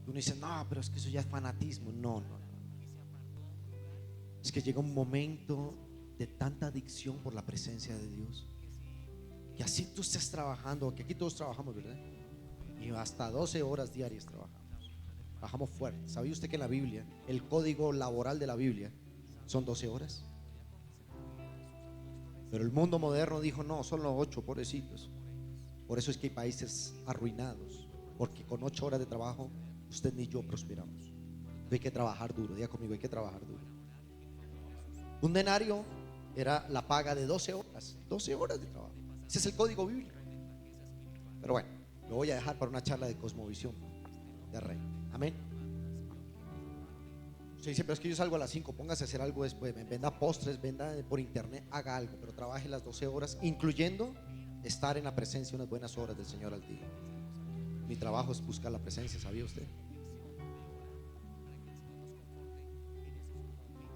Uno dice, no, pero es que eso ya es fanatismo. No, no, no. Es que llega un momento de tanta adicción por la presencia de Dios, que así tú estés trabajando, que aquí todos trabajamos, ¿verdad? Y hasta 12 horas diarias trabajamos fuerte. ¿Sabía usted que en la Biblia, el código laboral de la Biblia son 12 horas? Pero el mundo moderno dijo, no, son los 8, pobrecitos. Por eso es que hay países arruinados, porque con 8 horas de trabajo usted ni yo prosperamos. Hay que trabajar duro, diga conmigo, hay que trabajar duro. Un denario era la paga de 12 horas, 12 horas de trabajo. Ese es el código bíblico. Pero bueno, lo voy a dejar para una charla de cosmovisión de rey. Amén. Usted dice, pero es que yo salgo a las 5, póngase a hacer algo después, venda postres, venda por internet, haga algo, pero trabaje las 12 horas, incluyendo estar en la presencia unas buenas horas del Señor al día. Mi trabajo es buscar la presencia, ¿sabía usted?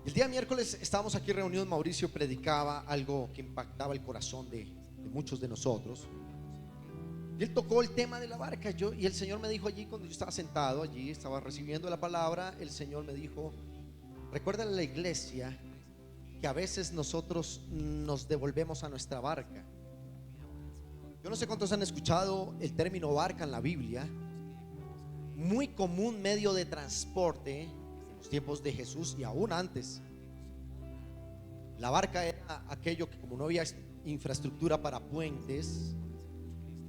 El día miércoles estábamos aquí reunidos, Mauricio predicaba algo que impactaba el corazón de muchos de nosotros. Y él tocó el tema de la barca. Y el Señor me dijo allí, cuando yo estaba sentado allí, estaba recibiendo la palabra, el Señor me dijo, recuerda en la iglesia que a veces nosotros nos devolvemos a nuestra barca. Yo no sé cuántos han escuchado el término barca en la Biblia. Muy común medio de transporte en los tiempos de Jesús y aún antes. La barca era aquello que, como no había infraestructura para puentes,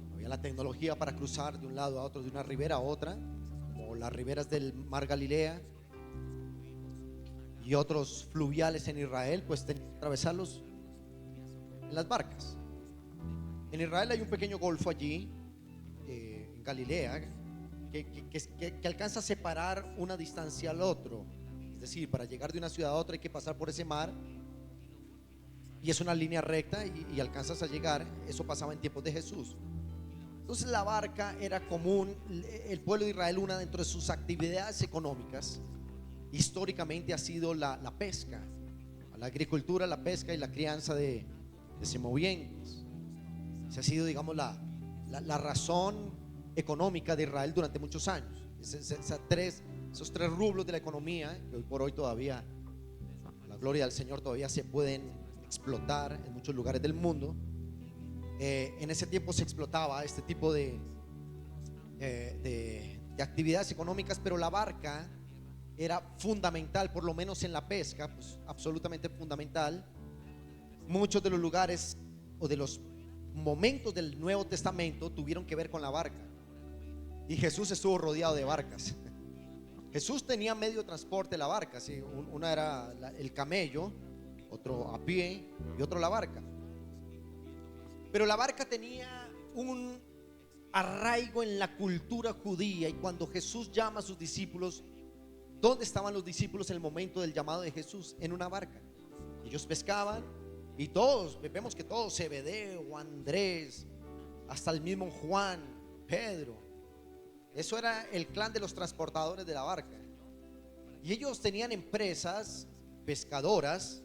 no había la tecnología para cruzar de un lado a otro, de una ribera a otra, como las riberas del mar Galilea y otros fluviales en Israel, pues tenían que atravesarlos en las barcas. En Israel hay un pequeño golfo allí, en Galilea, que alcanza a separar una distancia al otro. Es decir, para llegar de una ciudad a otra hay que pasar por ese mar, y es una línea recta y alcanzas a llegar. Eso pasaba en tiempos de Jesús. Entonces la barca era común. El pueblo de Israel, una dentro de sus actividades económicas históricamente ha sido la pesca, la agricultura, la pesca y la crianza de semovientes. Esa ha sido, digamos, la razón económica de Israel durante muchos años. Esos tres rublos de la economía que hoy por hoy todavía, la gloria del Señor, todavía se pueden explotar en muchos lugares del mundo. En ese tiempo se explotaba este tipo de actividades económicas, pero la barca era fundamental, por lo menos en la pesca, pues absolutamente fundamental. Muchos de los lugares o de los momentos del Nuevo Testamento tuvieron que ver con la barca, y Jesús estuvo rodeado de barcas. Jesús tenía medio de transporte, la barca, ¿sí? Una era el camello, otro a pie y otro la barca. Pero la barca tenía un arraigo en la cultura judía, y cuando Jesús llama a sus discípulos, ¿dónde estaban los discípulos en el momento del llamado de Jesús? En una barca. Ellos pescaban, y todos, vemos que todos, Zebedeo, Andrés, hasta el mismo Juan, Pedro, eso era el clan de los transportadores de la barca. Y ellos tenían empresas pescadoras.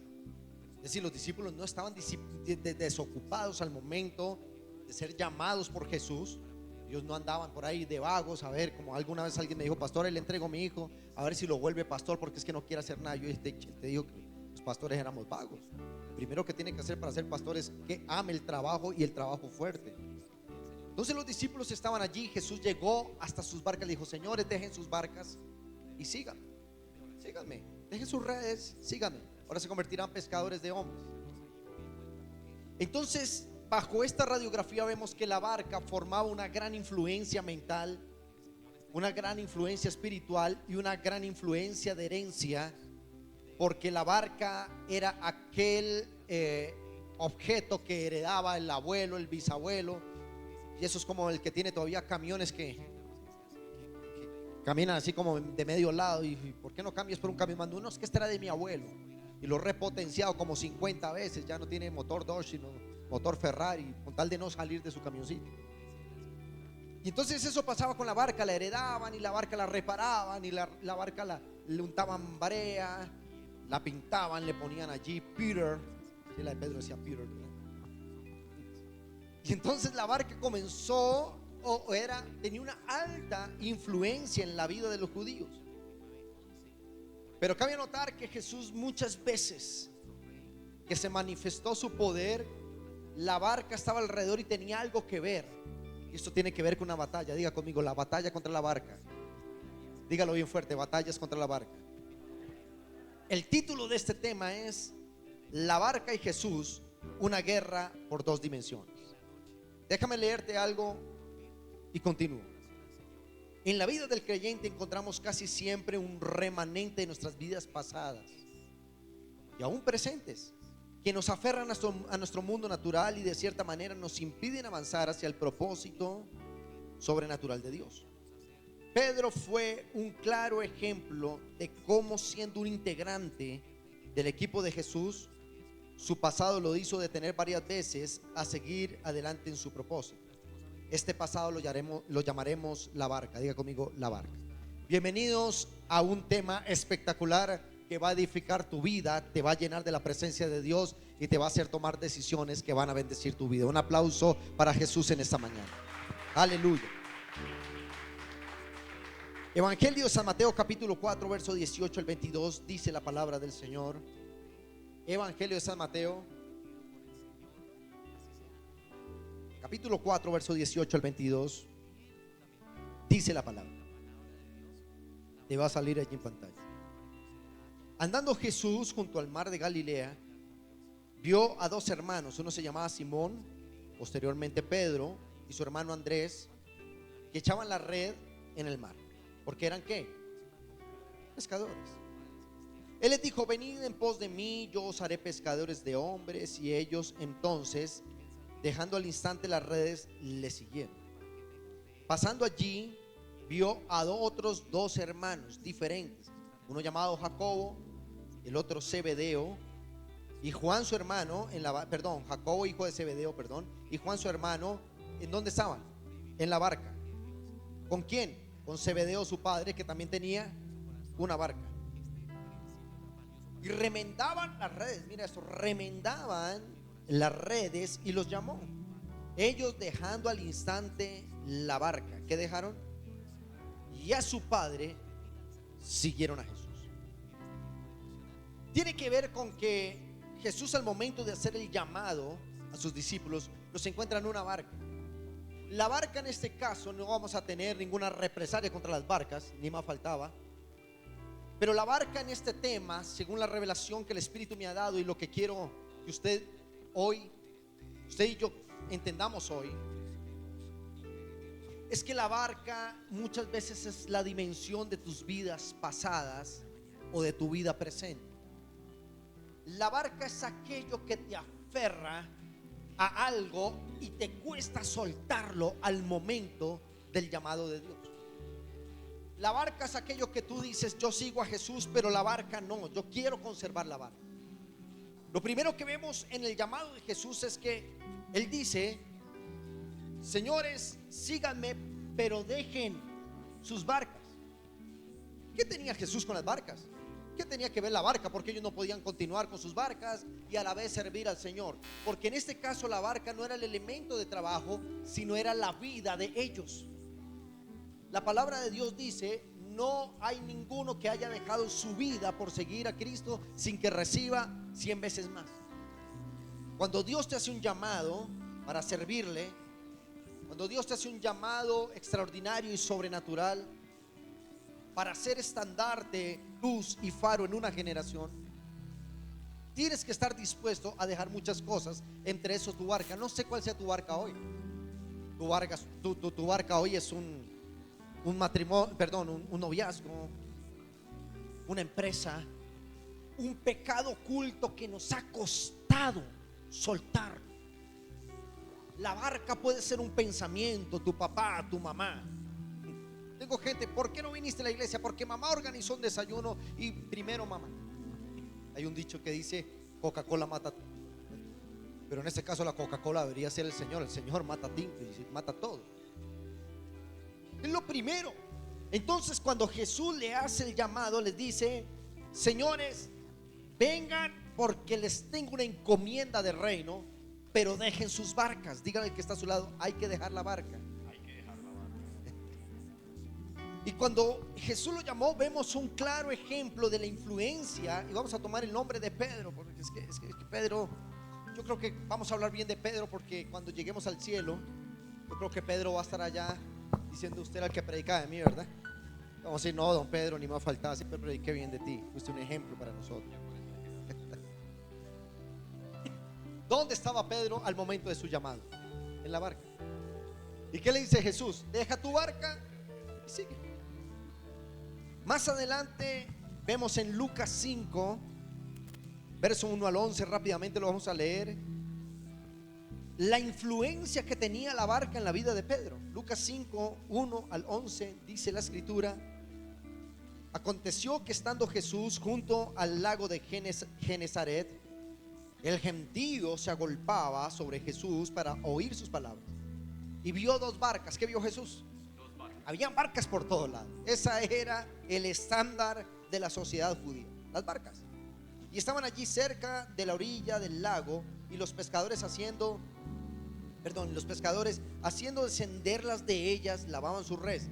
Es decir, los discípulos no estaban desocupados al momento de ser llamados por Jesús. Ellos no andaban por ahí de vagos, a ver, como alguna vez alguien me dijo, pastor, le entrego a mi hijo, a ver si lo vuelve pastor, porque es que no quiere hacer nada. Yo te digo que los pastores éramos vagos. Lo primero que tiene que hacer para ser pastor es que ame el trabajo, y el trabajo fuerte. Entonces los discípulos estaban allí. Jesús llegó hasta sus barcas, le dijo, señores, dejen sus barcas y síganme, dejen sus redes, síganme. Ahora se convertirán pescadores de hombres. Entonces, bajo esta radiografía vemos que la barca formaba una gran influencia mental, una gran influencia espiritual y una gran influencia de herencia, porque la barca era aquel objeto que heredaba el abuelo, el bisabuelo. Y eso es como el que tiene todavía camiones que caminan así como de medio lado. Y ¿por qué no cambias por un camión más? No, es que este era de mi abuelo y lo he repotenciado como 50 veces. Ya no tiene motor Dodge, sino motor Ferrari, con tal de no salir de su camioncito. Y entonces eso pasaba con la barca. La heredaban y la barca la reparaban, y la barca le untaban brea, la pintaban, le ponían allí Peter. Sí, la de Pedro decía Peter, ¿verdad? Y entonces la barca comenzó tenía una alta influencia en la vida de los judíos. Pero cabe notar que Jesús, muchas veces que se manifestó su poder, la barca estaba alrededor y tenía algo que ver. Y esto tiene que ver con una batalla. Diga conmigo, la batalla contra la barca. Dígalo bien fuerte, batallas contra la barca. El título de este tema es La barca y Jesús, una guerra por dos dimensiones. Déjame leerte algo y continúo. En la vida del creyente encontramos casi siempre un remanente de nuestras vidas pasadas y aún presentes, que nos aferran a nuestro mundo natural y de cierta manera nos impiden avanzar hacia el propósito sobrenatural de Dios. Pedro fue un claro ejemplo de cómo, siendo un integrante del equipo de Jesús, su pasado lo hizo detener varias veces a seguir adelante en su propósito. Este pasado lo llamaremos la barca. Diga conmigo, la barca. Bienvenidos a un tema espectacular que va a edificar tu vida, te va a llenar de la presencia de Dios y te va a hacer tomar decisiones que van a bendecir tu vida. Un aplauso para Jesús en esta mañana. Aleluya. Evangelio de San Mateo, capítulo 4, verso 18 al 22, dice la palabra del Señor. Evangelio de San Mateo, capítulo 4, verso 18 al 22, dice la palabra. Te va a salir allí en pantalla. Andando Jesús junto al mar de Galilea, vio a dos hermanos. Uno se llamaba Simón, posteriormente Pedro, y su hermano Andrés, que echaban la red en el mar. ¿Porque eran qué? Pescadores. Él les dijo: venid en pos de mí, yo os haré pescadores de hombres. Y ellos entonces, dejando al instante las redes, le siguieron. Pasando allí, vio a otros dos hermanos diferentes, uno llamado Jacobo, el otro Zebedeo, y Juan su hermano, Jacobo hijo de Zebedeo, y Juan su hermano. ¿En dónde estaban? En la barca. ¿Con quién? Con Zebedeo su padre, que también tenía una barca. Y remendaban las redes. Mira esto, remendaban las redes y los llamó. Ellos, dejando al instante la barca, ¿qué dejaron? Y a su padre siguieron a Jesús. Tiene que ver con que Jesús, al momento de hacer el llamado a sus discípulos, los encuentra en una barca. La barca, en este caso, no vamos a tener ninguna represalia contra las barcas, ni más faltaba. Pero la barca en este tema, según la revelación que el Espíritu me ha dado y lo que quiero que usted y yo entendamos hoy, es que la barca muchas veces es la dimensión de tus vidas pasadas o de tu vida presente. La barca es aquello que te aferra a algo y te cuesta soltarlo al momento del llamado de Dios. La barca es aquello que tú dices: yo sigo a Jesús, pero la barca no, yo quiero conservar la barca. Lo primero que vemos en el llamado de Jesús es que Él dice: señores, síganme, pero dejen sus barcas. ¿Qué tenía Jesús con las barcas? ¿Qué tenía que ver la barca? Porque ellos no podían continuar con sus barcas y a la vez servir al Señor. Porque en este caso la barca no era el elemento de trabajo, sino era la vida de ellos. La palabra de Dios dice: no hay ninguno que haya dejado su vida por seguir a Cristo sin que reciba 100 veces más. Cuando Dios te hace un llamado para servirle, cuando Dios te hace un llamado extraordinario y sobrenatural para ser estandarte, luz y faro en una generación, tienes que estar dispuesto a dejar muchas cosas, entre eso tu barca. No sé cuál sea tu barca hoy. Tu barca hoy es un matrimonio, un noviazgo, una empresa, un pecado oculto que nos ha costado soltar. La barca puede ser un pensamiento, tu papá, tu mamá. Tengo gente: ¿por qué no viniste a la iglesia? Porque mamá organizó un desayuno y primero mamá. Hay un dicho que dice: Coca-Cola mata. Pero en este caso la Coca-Cola debería ser el Señor. El Señor mata y mata todo. Es lo primero. Entonces, cuando Jesús le hace el llamado, les dice: señores, vengan porque les tengo una encomienda de reino, pero dejen sus barcas. Díganle al que está a su lado: hay que dejar la barca. Y cuando Jesús lo llamó, vemos un claro ejemplo de la influencia. Y vamos a tomar el nombre de Pedro, porque es que Pedro, yo creo que vamos a hablar bien de Pedro, porque cuando lleguemos al cielo, yo creo que Pedro va a estar allá diciendo: usted era el que predicaba de mí, ¿verdad? Vamos a decir: no, don Pedro, ni me ha faltado, siempre prediqué bien de ti, fuiste un ejemplo para nosotros. ¿Dónde estaba Pedro al momento de su llamado? En la barca. ¿Y qué le dice Jesús? Deja tu barca y sigue. Más adelante vemos en Lucas 5, verso 1 al 11, rápidamente lo vamos a leer, la influencia que tenía la barca en la vida de Pedro. Lucas 5, 1 al 11, dice la escritura: aconteció que estando Jesús junto al lago de Genezaret, el gentío se agolpaba sobre Jesús para oír sus palabras. Y vio dos barcas. ¿Qué vio Jesús? Habían barcas por todos lados. Esa era el estándar de la sociedad judía, las barcas. Y estaban allí cerca de la orilla del lago, y los pescadores haciendo descenderlas de ellas, lavaban sus redes.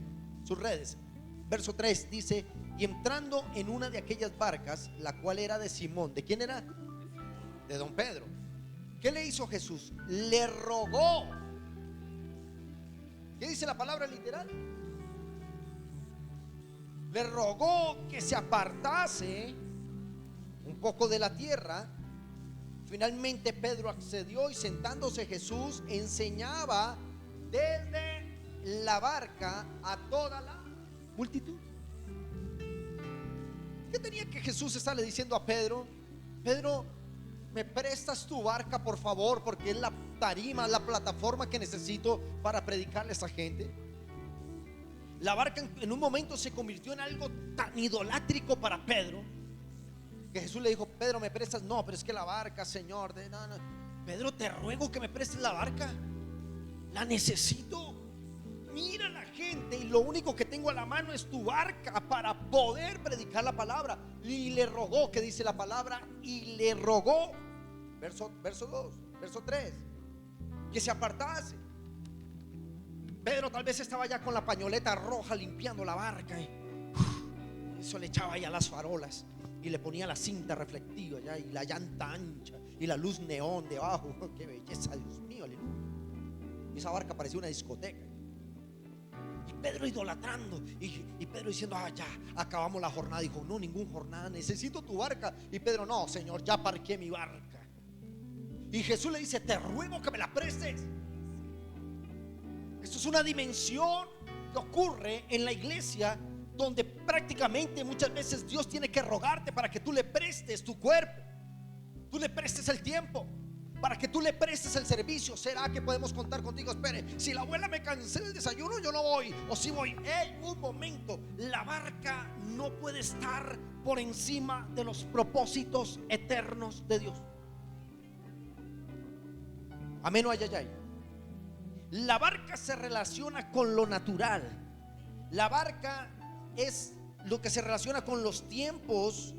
Verso 3 dice: y entrando en una de aquellas barcas, la cual era de Simón. ¿De quién era? De don Pedro. ¿Qué le hizo Jesús? Le rogó. ¿Qué dice la palabra literal? Le rogó que se apartase un poco de la tierra. Finalmente Pedro accedió, y sentándose Jesús enseñaba desde la barca a toda la multitud. ¿Qué tenía que Jesús estarle diciendo a Pedro? Pedro, ¿me prestas tu barca, por favor? Porque es la tarima, la plataforma que necesito para predicarle a esa gente. La barca en un momento se convirtió en algo tan idolátrico para Pedro, que Jesús le dijo: Pedro, ¿me prestas? No, pero es que la barca, Señor, no. Pedro, te ruego que me prestes la barca, la necesito. Mira la gente, y lo único que tengo a la mano es tu barca para poder predicar la palabra. Y le rogó, que dice la palabra, y le rogó, verso 2, verso 3, que se apartase. Pedro tal vez estaba ya con la pañoleta roja limpiando la barca, y eso le echaba ahí a las farolas, y le ponía la cinta reflectiva ya, y la llanta ancha, y la luz neón debajo. Qué belleza, Dios mío, aleluya. Y esa barca parecía una discoteca. Y Pedro idolatrando, y Pedro diciendo: ya acabamos la jornada. Dijo: no, ninguna jornada, necesito tu barca. Y Pedro: no, Señor, ya parqué mi barca. Y Jesús le dice: te ruego que me la prestes. Esto es una dimensión que ocurre en la iglesia, donde prácticamente muchas veces Dios tiene que rogarte para que tú le prestes tu cuerpo, tú le prestes el tiempo, para que tú le prestes el servicio. ¿Será que podemos contar contigo? Espere, si la abuela me cancela el desayuno, yo no voy. O si voy. Un momento, la barca no puede estar por encima de los propósitos eternos de Dios. Amén o ay. La barca se relaciona con lo natural. La barca es lo que se relaciona con los tiempos,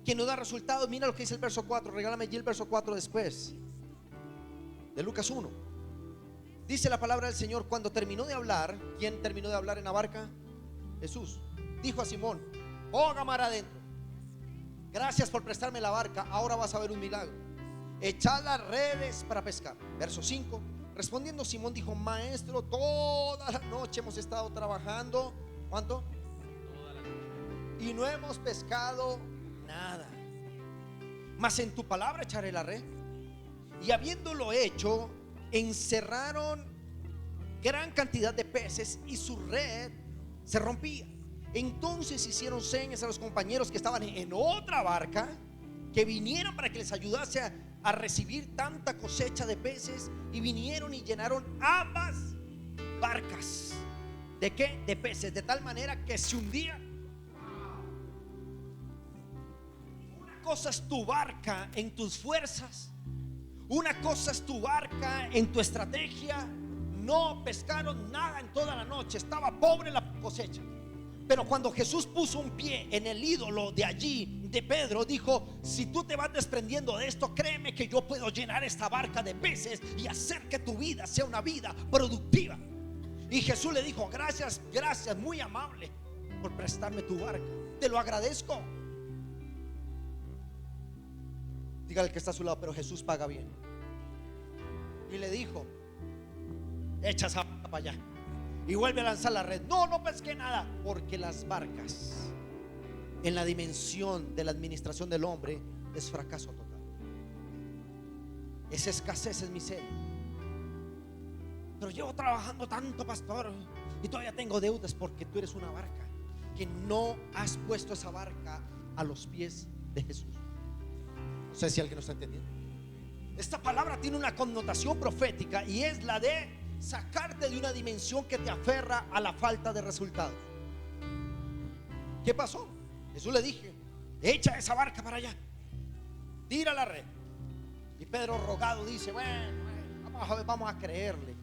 que no da resultados. Mira lo que dice el verso 4. Regálame allí el verso 4 después de Lucas 1. Dice la palabra del Señor: cuando terminó de hablar. ¿Quién terminó de hablar en la barca? Jesús. Dijo a Simón: ponga mar adentro, gracias por prestarme la barca, ahora vas a ver un milagro. Echad las redes para pescar. Verso 5. Respondiendo Simón dijo: maestro, toda la noche hemos estado trabajando. ¿Cuánto? Toda la noche. Y no hemos pescado nada, mas en tu palabra echaré la red. Y habiéndolo hecho, encerraron gran cantidad de peces, y su red se rompía. Entonces hicieron señas a los compañeros que estaban en otra barca, que vinieran para que les ayudase a recibir tanta cosecha de peces. Y vinieron y llenaron ambas barcas. ¿De qué? De peces, de tal manera que se hundían. Una cosa es tu barca en tus fuerzas, una cosa es tu barca en tu estrategia. No pescaron nada en toda la noche, estaba pobre la cosecha. Pero cuando Jesús puso un pie en el ídolo de allí, de Pedro, dijo: si tú te vas desprendiendo de esto, créeme que yo puedo llenar esta barca de peces y hacer que tu vida sea una vida productiva. Y Jesús le dijo: gracias, gracias, muy amable por prestarme tu barca, te lo agradezco. Dígale que está a su lado, pero Jesús paga bien. Y le dijo: echa esa barca para allá y vuelve a lanzar la red. No, no pesqué nada. Porque las barcas en la dimensión de la administración del hombre es fracaso total. Es escasez, es miseria. Pero llevo trabajando tanto, pastor, y todavía tengo deudas. Porque tú eres una barca que no has puesto esa barca a los pies de Jesús. No sé si alguien lo está entendiendo. Esta palabra tiene una connotación profética y es la de sacarte de una dimensión que te aferra a la falta de resultados. ¿Qué pasó? Jesús le dije: echa esa barca para allá, tira la red. Y Pedro, rogado, dice: bueno, vamos a creerle.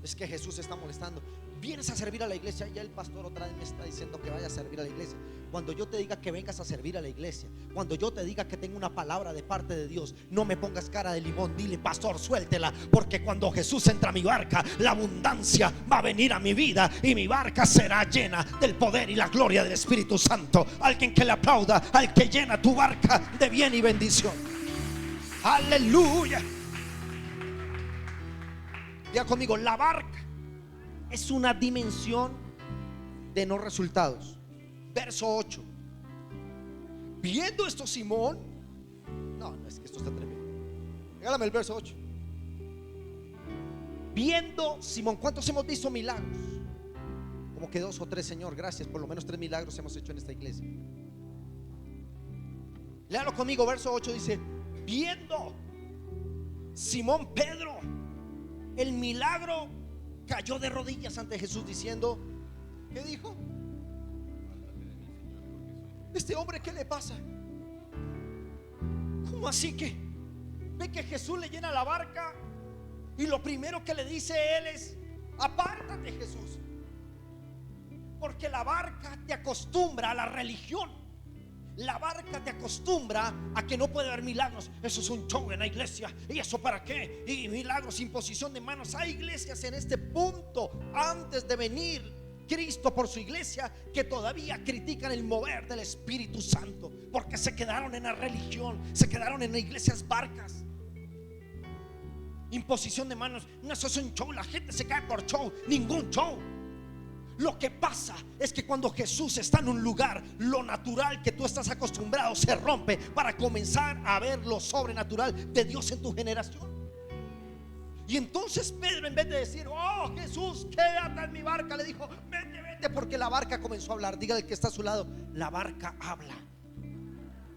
Es que Jesús se está molestando. Vienes a servir a la iglesia. Ya el pastor otra vez me está diciendo que vaya a servir a la iglesia. Cuando yo te diga que vengas a servir a la iglesia, cuando yo te diga que tengo una palabra de parte de Dios, no me pongas cara de limón. Dile: pastor, suéltela, porque cuando Jesús entra a mi barca, la abundancia va a venir a mi vida y mi barca será llena del poder y la gloria del Espíritu Santo. Alguien que le aplauda al que llena tu barca de bien y bendición. Aleluya. Diga conmigo: la barca es una dimensión de no resultados. Verso 8. Viendo esto, Simón. No, es que esto está tremendo. Regálame el verso 8. Viendo Simón. ¿Cuántos hemos visto milagros? Como que 2 o 3, Señor, gracias. Por lo menos 3 milagros hemos hecho en esta iglesia. Léalo conmigo, verso 8 dice: viendo Simón Pedro el milagro, cayó de rodillas ante Jesús diciendo, ¿qué dijo? Este hombre, ¿qué le pasa? ¿cómo así que? Ve que Jesús le llena la barca y lo primero que le dice él es: apártate, Jesús, porque la barca te acostumbra a la religión. La barca te acostumbra a que no puede haber milagros. Eso es un show en la iglesia. ¿Y eso para qué? Y milagros, imposición de manos. Hay iglesias en este punto, antes de venir Cristo por su iglesia, que todavía critican el mover del Espíritu Santo, porque se quedaron en la religión, se quedaron en las iglesias barcas. Imposición de manos. No, eso es un show. La gente se cae por show. Ningún show. Lo que pasa es que cuando Jesús está en un lugar, lo natural que tú estás acostumbrado se rompe para comenzar a ver lo sobrenatural de Dios en tu generación. Y entonces Pedro, en vez de decir: oh Jesús, quédate en mi barca, le dijo: vete, vete, porque la barca comenzó a hablar. Dígale que está a su lado: la barca habla.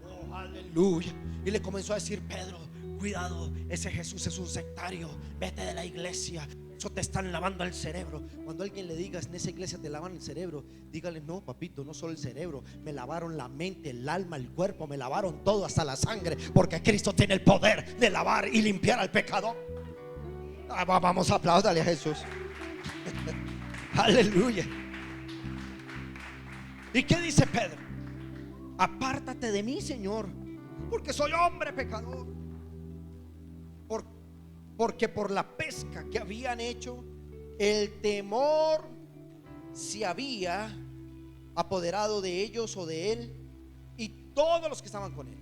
Oh, aleluya. Y le comenzó a decir: Pedro, cuidado, ese Jesús es un sectario, vete de la iglesia. Eso te están lavando el cerebro. Cuando alguien le diga: en esa iglesia te lavan el cerebro, dígale: no, papito, no solo el cerebro, me lavaron la mente, el alma, el cuerpo, me lavaron todo, hasta la sangre, porque Cristo tiene el poder de lavar y limpiar al pecador. Vamos a aplaudirle a Jesús. Aleluya. ¿Y qué dice Pedro? Apártate de mí, Señor, porque soy hombre pecador. Porque por la pesca que habían hecho, el temor se había apoderado de ellos o de él y todos los que estaban con él.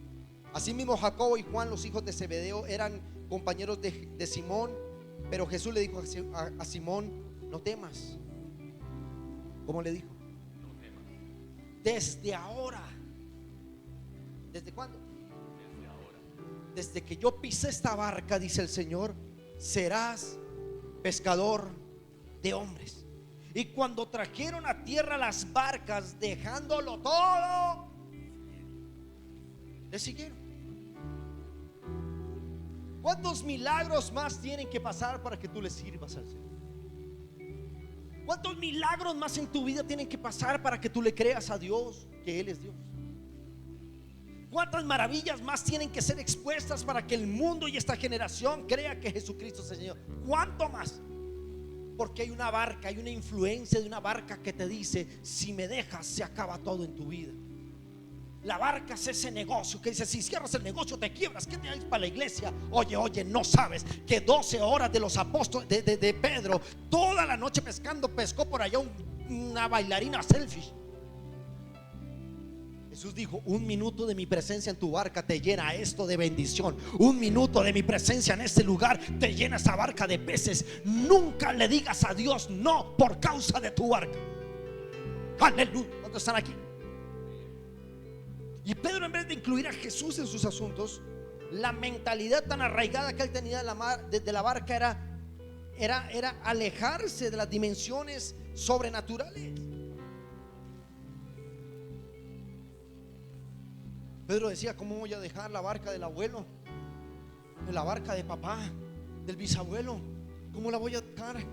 Asimismo, Jacobo y Juan, los hijos de Zebedeo, eran compañeros de Simón. Pero Jesús le dijo a Simón: no temas. ¿Cómo le dijo? No temas. Desde ahora. ¿Desde cuándo? Desde ahora. Desde que yo pisé esta barca, dice el Señor, serás pescador de hombres. Y cuando trajeron a tierra las barcas, dejándolo todo, le siguieron. ¿Cuántos milagros más tienen que pasar para que tú le sirvas al Señor? ¿Cuántos milagros más en tu vida tienen que pasar para que tú le creas a Dios que Él es Dios? ¿Cuántas maravillas más tienen que ser expuestas para que el mundo y esta generación crea que Jesucristo es el Señor? ¿Cuánto más? Porque hay una barca, hay una influencia de una barca que te dice: si me dejas, se acaba todo en tu vida. La barca es ese negocio que dice: si cierras el negocio te quiebras, ¿qué te haces para la iglesia? Oye, no sabes que 12 horas de los apóstoles de Pedro, toda la noche pescando, pescó por allá una bailarina selfie. Jesús dijo: un minuto de mi presencia en tu barca te llena esto de bendición. Un minuto de mi presencia en este lugar te llena esa barca de peces. Nunca le digas a Dios no por causa de tu barca. Aleluya. ¿Cuántos están aquí? Y Pedro, en vez de incluir a Jesús en sus asuntos, la mentalidad tan arraigada que él tenía de la barca era alejarse de las dimensiones sobrenaturales. Pedro decía: ¿cómo voy a dejar la barca del abuelo, de la barca de papá, del bisabuelo? ¿Cómo la voy a dejar?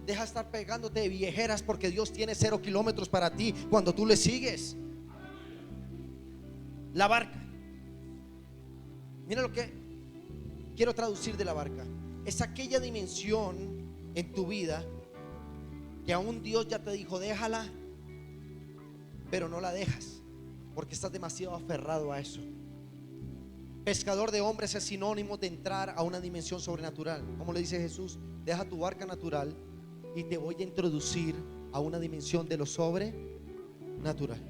Deja de estar pegándote de viejeras, porque Dios tiene 0 kilómetros para ti cuando tú le sigues. La barca, mira lo que quiero traducir de la barca: es aquella dimensión en tu vida que aún Dios ya te dijo déjala, pero no la dejas porque estás demasiado aferrado a eso. Pescador de hombres es sinónimo de entrar a una dimensión sobrenatural. Como le dice Jesús: deja tu barca natural y te voy a introducir a una dimensión de lo sobrenatural.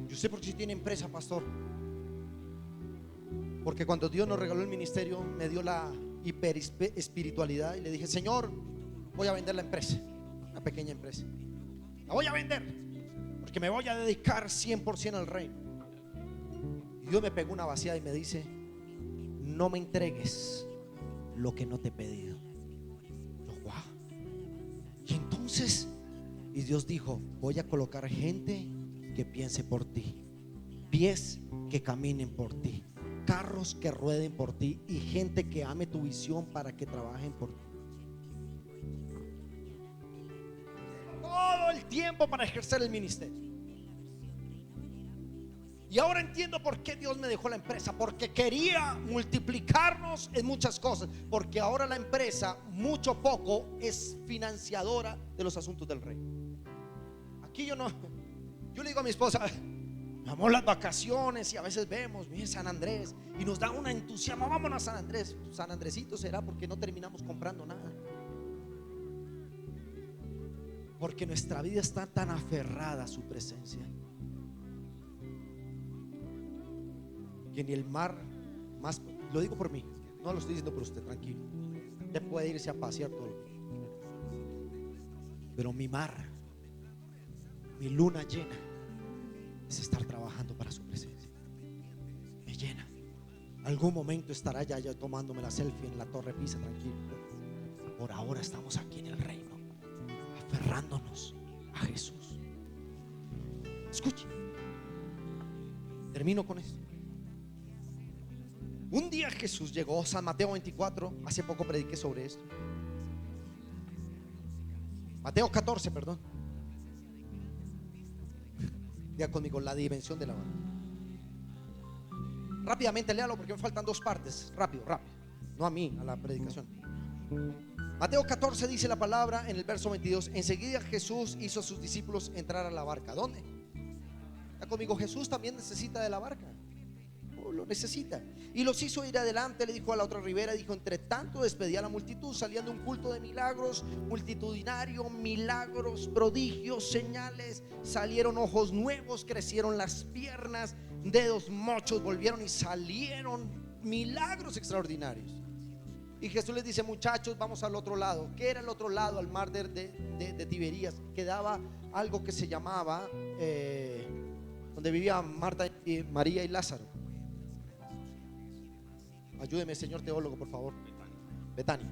Yo sé por qué tiene empresa, pastor, porque cuando Dios nos regaló el ministerio me dio la hiper espiritualidad y le dije: Señor, voy a vender la empresa, una pequeña empresa, la voy a vender porque me voy a dedicar 100% al reino. Y Dios me pegó una vaciada y me dice: no me entregues lo que no te he pedido. Yo, wow. Y entonces, y Dios dijo: voy a colocar gente que piense por ti, pies que caminen por ti, carros que rueden por ti y gente que ame tu visión para que trabajen por ti. Todo el tiempo para ejercer el ministerio. Y ahora entiendo por qué Dios me dejó la empresa, porque quería multiplicarnos en muchas cosas, porque ahora la empresa, mucho o poco, es financiadora de los asuntos del reino. Aquí yo le digo a mi esposa: vamos las vacaciones y a veces vemos, mira, San Andrés, y nos da una entusiasmo, vámonos a San Andrés. San Andresito será porque no terminamos comprando nada, porque nuestra vida está tan aferrada a su presencia que ni el mar más, lo digo por mí, no lo estoy diciendo por usted, tranquilo, usted puede irse a pasear todo, pero mi mar, mi luna llena es estar trabajando para su presencia. Me llena. Algún momento estará ya tomándome la selfie en la Torre Pisa, tranquilo. Por ahora estamos aquí en el reino, aferrándonos a Jesús. Escuche, termino con esto. Un día Jesús llegó, San Mateo 24, hace poco prediqué sobre esto. Mateo 14, perdón. Diga conmigo: la dimensión de la barca. Rápidamente léalo porque me faltan 2 partes. Rápido, no a mí, a la predicación. Mateo 14 dice la palabra en el verso 22: enseguida Jesús hizo a sus discípulos entrar a la barca. ¿Dónde? Diga conmigo: Jesús también necesita de la barca. Lo necesita. Y los hizo ir adelante. Le dijo a la otra ribera, dijo: entre tanto despedía a la multitud, salían de un culto de milagros multitudinario, milagros, prodigios, señales. Salieron ojos nuevos, crecieron las piernas, dedos mochos volvieron y salieron milagros extraordinarios. Y Jesús les dice: muchachos, vamos al otro lado. ¿Qué era el otro lado? Al mar de Tiberías. Quedaba algo que se llamaba donde vivían Marta y María y Lázaro. Ayúdeme, señor teólogo, por favor. Betania.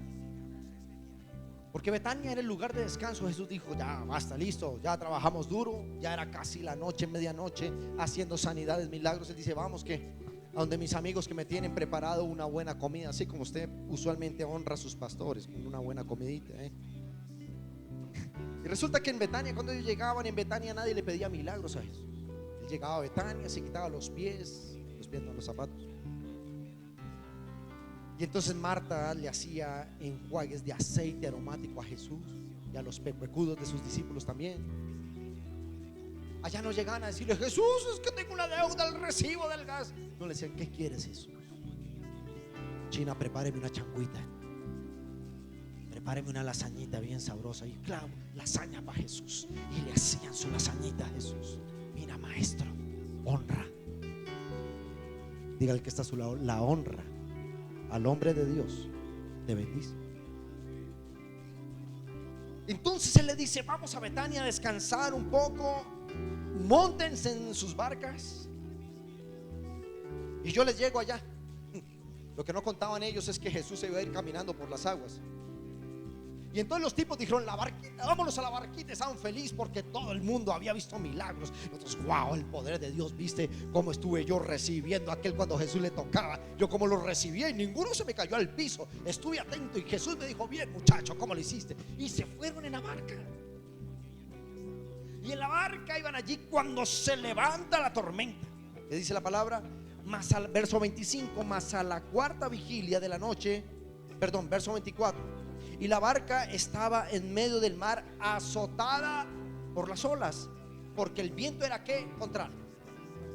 Porque Betania era el lugar de descanso. Jesús dijo: ya basta, listo, ya trabajamos duro, ya era casi la noche, medianoche, haciendo sanidades, milagros. Él dice: vamos, que a donde mis amigos que me tienen preparado una buena comida, así como usted usualmente honra a sus pastores con una buena comidita, Y resulta que en Betania, cuando ellos llegaban, en Betania nadie le pedía milagros a Jesús. Él llegaba a Betania, se quitaba los pies no, los zapatos. Y entonces Marta le hacía enjuagues de aceite aromático a Jesús. y a los pecuecudos de sus discípulos también. Allá no llegaban a decirle: Jesús, es que tengo una deuda, el recibo del gas. No le decían: ¿qué quieres, Jesús? China, prepáreme una changuita, prepáreme una lasañita bien sabrosa. Y claro, lasaña para Jesús. Y le hacían su lasañita a Jesús. Mira, maestro, honra. Diga el que está a su lado: la honra al hombre de Dios te bendice. Entonces él le dice: vamos a Betania a descansar un poco, móntense en sus barcas y yo les llego allá. Lo que no contaban ellos es que Jesús se iba a ir caminando por las aguas. Y entonces los tipos dijeron: la barquita, vámonos a la barquita. Estaban felices porque todo el mundo había visto milagros. Entonces, wow, el poder de Dios. Viste cómo estuve yo recibiendo a aquel cuando Jesús le tocaba. Yo como lo recibía y ninguno se me cayó al piso. Estuve atento y Jesús me dijo: bien, muchacho, ¿cómo lo hiciste? Y se fueron en la barca. Y en la barca iban allí cuando se levanta la tormenta. ¿Qué dice la palabra? Más al verso 25, más a la cuarta vigilia de la noche, perdón, verso 24. Y la barca estaba en medio del mar, azotada por las olas, porque el viento era ¿qué? Contrario.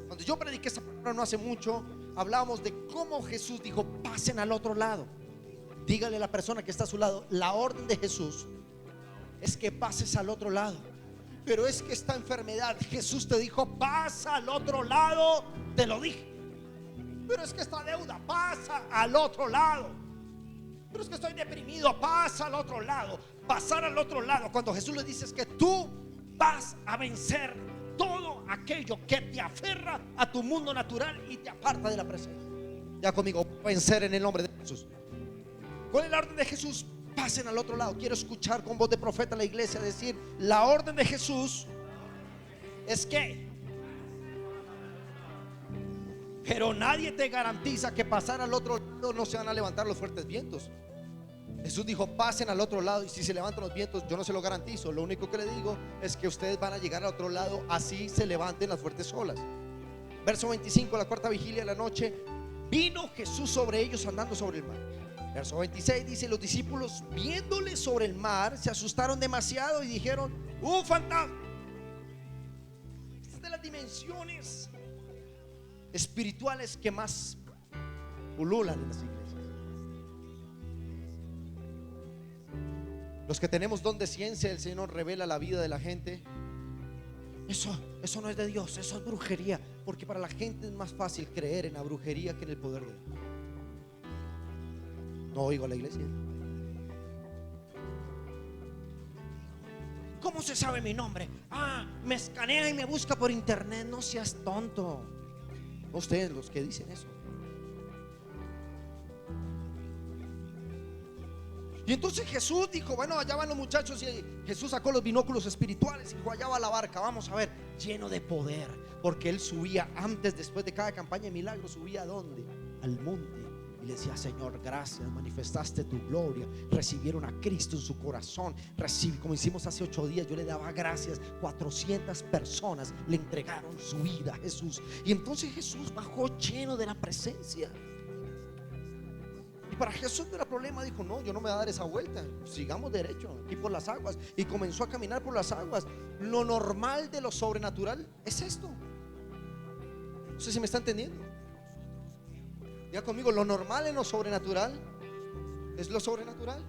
Cuando yo prediqué esta palabra no hace mucho, hablábamos de cómo Jesús dijo: pasen al otro lado. Dígale a la persona que está a su lado: la orden de Jesús es que pases al otro lado. Pero es que esta enfermedad, Jesús te dijo: pasa al otro lado. Te lo dije. Pero es que esta deuda, pasa al otro lado. Pero es que estoy deprimido, pasa al otro lado. Pasar al otro lado, cuando Jesús le dice, es que tú vas a vencer todo aquello que te aferra a tu mundo natural y te aparta de la presencia. Ya conmigo: vencer en el nombre de Jesús. ¿Cuál es la orden de Jesús? Pasen al otro lado. Quiero escuchar con voz de profeta a la iglesia decir: la orden de Jesús es que. Pero nadie te garantiza que pasar al otro lado no se van a levantar los fuertes vientos. Jesús dijo: pasen al otro lado. Y si se levantan los vientos, yo no se lo garantizo. Lo único que le digo es que ustedes van a llegar al otro lado, así se levanten las fuertes olas. Verso 25, la cuarta vigilia de la noche, vino Jesús sobre ellos andando sobre el mar. Verso 26 dice: los discípulos, viéndole sobre el mar, se asustaron demasiado y dijeron: un fantasma. Esta es de las dimensiones espirituales que más pululan en las iglesias. Los que tenemos don de ciencia, el Señor revela la vida de la gente. Eso no es de Dios, eso es brujería. Porque para la gente es más fácil creer en la brujería que en el poder de Dios. No oigo a la iglesia. ¿Cómo se sabe mi nombre? Me escanea y me busca por internet. No seas tonto. Ustedes los que dicen eso. Y entonces Jesús dijo: bueno, allá van los muchachos. Y Jesús sacó los binóculos espirituales y dijo: allá va la barca, vamos a ver. Lleno de poder, porque él subía antes, después de cada campaña de milagros, subía ¿a dónde? Al monte. Y le decía: Señor, gracias, manifestaste tu gloria. Recibieron a Cristo en su corazón. Como hicimos hace 8 días, yo le daba gracias. 400 personas le entregaron su vida a Jesús. Y entonces Jesús bajó lleno de la presencia. Y para Jesús no era problema. Dijo: no, yo no me voy a dar esa vuelta, sigamos derecho aquí por las aguas. Y comenzó a caminar por las aguas. Lo normal de lo sobrenatural es esto. No sé si me está entendiendo. Ya conmigo: lo normal en lo sobrenatural es lo sobrenatural.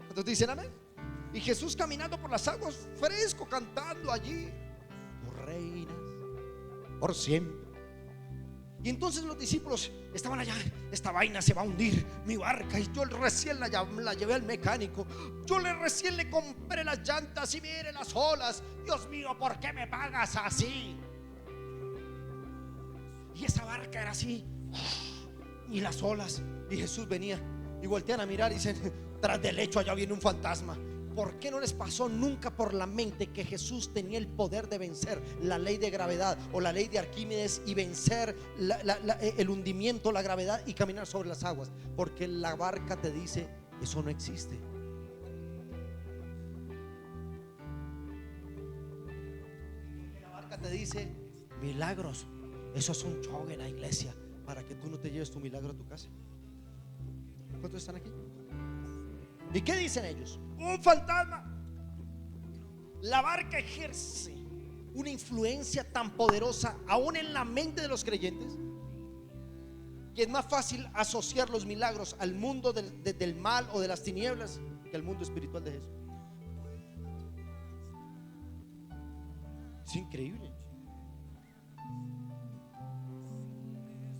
¿Cuántos dicen amén? Y Jesús caminando por las aguas, fresco, cantando allí: por reinas, por siempre. Y entonces los discípulos estaban allá: esta vaina se va a hundir, mi barca. Y yo recién la llevé al mecánico. Yo recién le compré las llantas y mire las olas. Dios mío, ¿por qué me pagas así? Y esa barca era así, y las olas. Y Jesús venía y voltean a mirar y dicen: tras del hecho allá viene un fantasma. ¿Por qué no les pasó nunca por la mente que Jesús tenía el poder de vencer la ley de gravedad o la ley de Arquímedes y vencer el hundimiento, la gravedad, y caminar sobre las aguas? Porque la barca te dice: eso no existe. La barca te dice: milagros, eso es un show en la iglesia para que tú no te lleves tu milagro a tu casa. ¿Cuántos están aquí? ¿Y qué dicen ellos? Un fantasma. La barca ejerce una influencia tan poderosa aún en la mente de los creyentes, que es más fácil asociar los milagros al mundo del mal o de las tinieblas que al mundo espiritual de Jesús. Es increíble.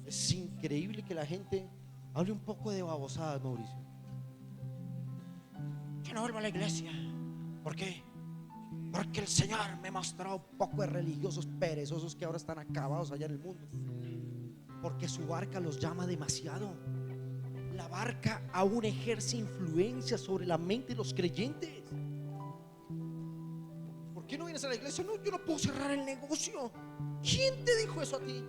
Es increíble que la gente hable un poco de babosadas, Mauricio. Yo no vuelvo a la iglesia. ¿Por qué? Porque el Señor me mostró un poco de religiosos perezosos que ahora están acabados allá en el mundo. Porque su barca los llama demasiado. La barca aún ejerce influencia sobre la mente de los creyentes. ¿Por qué no vienes a la iglesia? No, yo no puedo cerrar el negocio. ¿Quién te dijo eso a ti?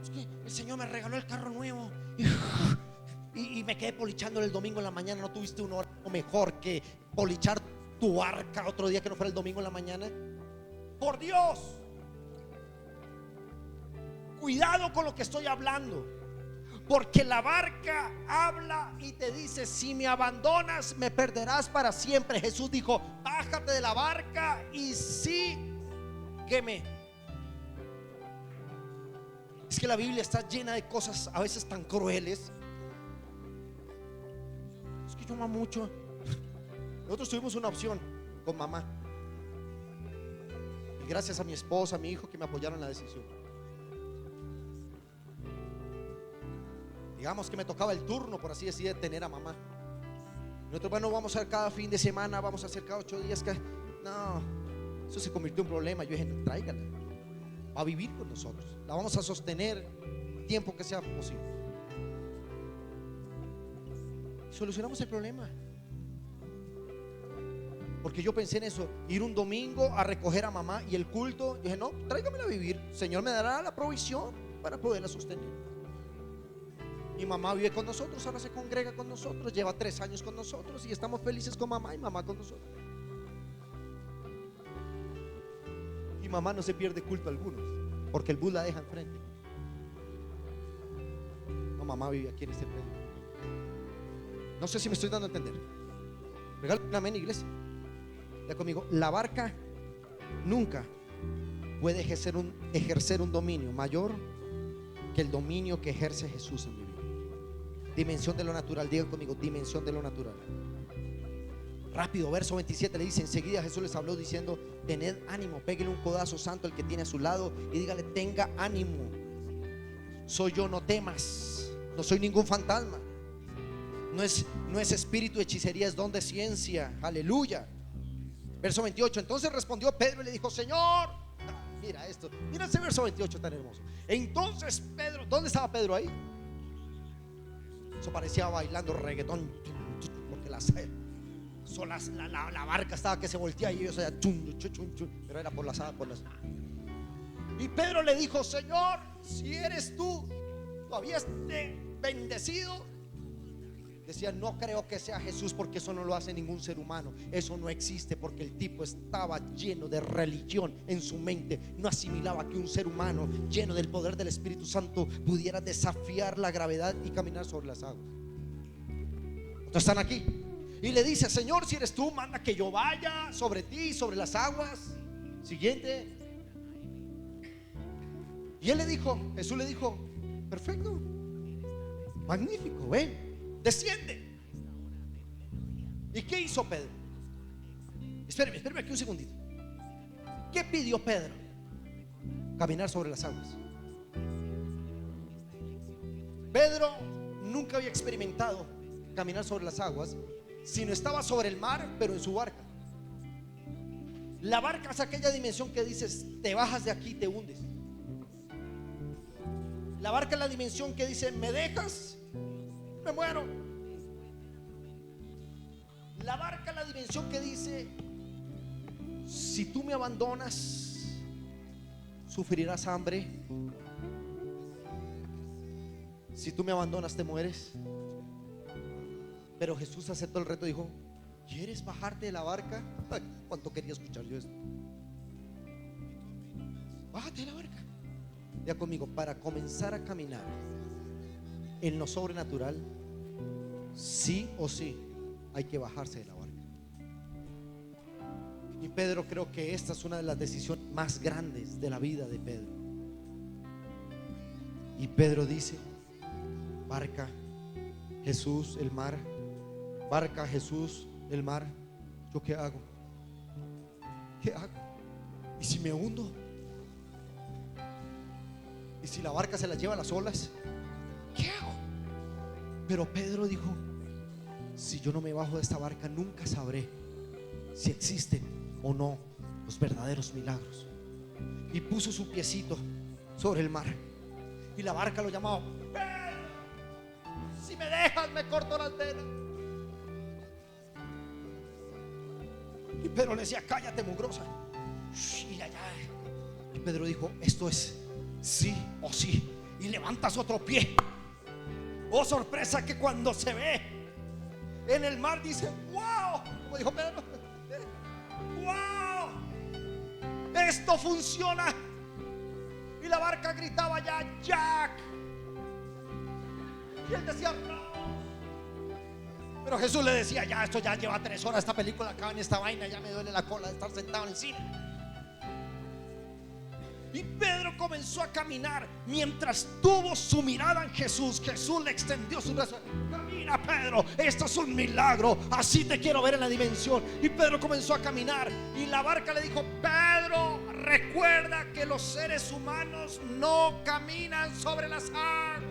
Es que el Señor me regaló el carro nuevo y me quedé polichando el domingo en la mañana. ¿No tuviste un horario mejor que polichar tu barca otro día que no fuera el domingo en la mañana? Por Dios, cuidado con lo que estoy hablando, porque la barca habla y te dice: si me abandonas, me perderás para siempre. Jesús dijo: bájate de la barca y sígueme. Es que la Biblia está llena de cosas a veces tan crueles. Es que yo amo mucho. Nosotros tuvimos una opción con mamá, y gracias a mi esposa, a mi hijo, que me apoyaron en la decisión. Digamos que me tocaba el turno, por así decir, de tener a mamá. Nosotros, bueno, vamos a hacer cada fin de semana, vamos a hacer cada 8 días. No, eso se convirtió en un problema. Yo dije: no, tráigala, va a vivir con nosotros, la vamos a sostener el tiempo que sea posible. Solucionamos el problema. Porque yo pensé en eso, ir un domingo a recoger a mamá y el culto. Yo dije: no, tráigamela a vivir, el Señor me dará la provisión para poderla sostener. Mi mamá vive con nosotros, ahora se congrega con nosotros, lleva 3 años con nosotros y estamos felices con mamá y mamá con nosotros. Y mamá no se pierde culto alguno, porque el bus la deja enfrente. No, mamá vive aquí en este predio. No sé si me estoy dando a entender. Regálame un amén, iglesia. Ya conmigo: la barca nunca puede ejercer un dominio mayor que el dominio que ejerce Jesús en mi vida. Dimensión de lo natural, digan conmigo: dimensión de lo natural. Rápido, verso 27 le dice: enseguida Jesús les habló diciendo: tened ánimo. Pégale un codazo santo al que tiene a su lado y dígale: tenga ánimo, soy yo, no temas. No soy ningún fantasma. No es espíritu de hechicería, es don de ciencia. Aleluya. Verso 28: entonces respondió Pedro y le dijo: Señor, mira esto, mira ese verso 28 tan hermoso. Entonces Pedro, ¿dónde estaba Pedro ahí? Eso parecía bailando reggaetón, porque la barca estaba que se volteaba y ellos allá, pero era por las. Y Pedro le dijo: Señor, si eres tú, ¿lo habías bendecido? Decía: no creo que sea Jesús, porque eso no lo hace ningún ser humano. Eso no existe, porque el tipo estaba lleno de religión en su mente. No asimilaba que un ser humano lleno del poder del Espíritu Santo pudiera desafiar la gravedad y caminar sobre las aguas. Entonces están aquí y le dice: Señor, si eres tú, manda que yo vaya sobre ti, sobre las aguas. Siguiente. Y él le dijo, Jesús le dijo: perfecto, magnífico, ven, desciende. ¿Y qué hizo Pedro? Espéreme aquí un segundito. ¿Qué pidió Pedro? Caminar sobre las aguas. Pedro nunca había experimentado caminar sobre las aguas, sino estaba sobre el mar, pero en su barca. La barca es aquella dimensión que dices: te bajas de aquí y te hundes. La barca es la dimensión que dice: me dejas, me muero. La barca es la dimensión que dice: si tú me abandonas, sufrirás hambre. Si tú me abandonas, te mueres. Pero Jesús aceptó el reto y dijo: ¿quieres bajarte de la barca? Ay, cuánto quería escuchar yo esto. Bájate de la barca. Ya conmigo: para comenzar a caminar en lo sobrenatural, sí o sí hay que bajarse de la barca. Y Pedro, creo que esta es una de las decisiones más grandes de la vida de Pedro. Y Pedro dice: barca, Jesús, el mar. Barca, Jesús, el mar. ¿Yo qué hago? ¿Qué hago? ¿Y si me hundo? ¿Y si la barca se la lleva a las olas? ¿Qué hago? Pero Pedro dijo: si yo no me bajo de esta barca, nunca sabré si existen o no los verdaderos milagros. Y puso su piecito sobre el mar, y la barca lo llamaba: Pedro, si me dejas me corto las venas. Y Pedro le decía: cállate, mugrosa. Y allá. Y Pedro dijo: esto es sí o sí. Y levantas otro pie. Oh, sorpresa, que cuando se ve en el mar dice: wow, como dijo Pedro, wow, esto funciona. Y la barca gritaba ya: Jack. Y él decía: no. Pero Jesús le decía: ya, esto ya lleva 3 horas, esta película acaba en esta vaina, ya me duele la cola de estar sentado en el cine. Y Pedro comenzó a caminar. Mientras tuvo su mirada en Jesús, Jesús le extendió su brazo: camina, Pedro, esto es un milagro, así te quiero ver en la dimensión. Y Pedro comenzó a caminar, y la barca le dijo: Pedro, recuerda que los seres humanos no caminan sobre las aguas.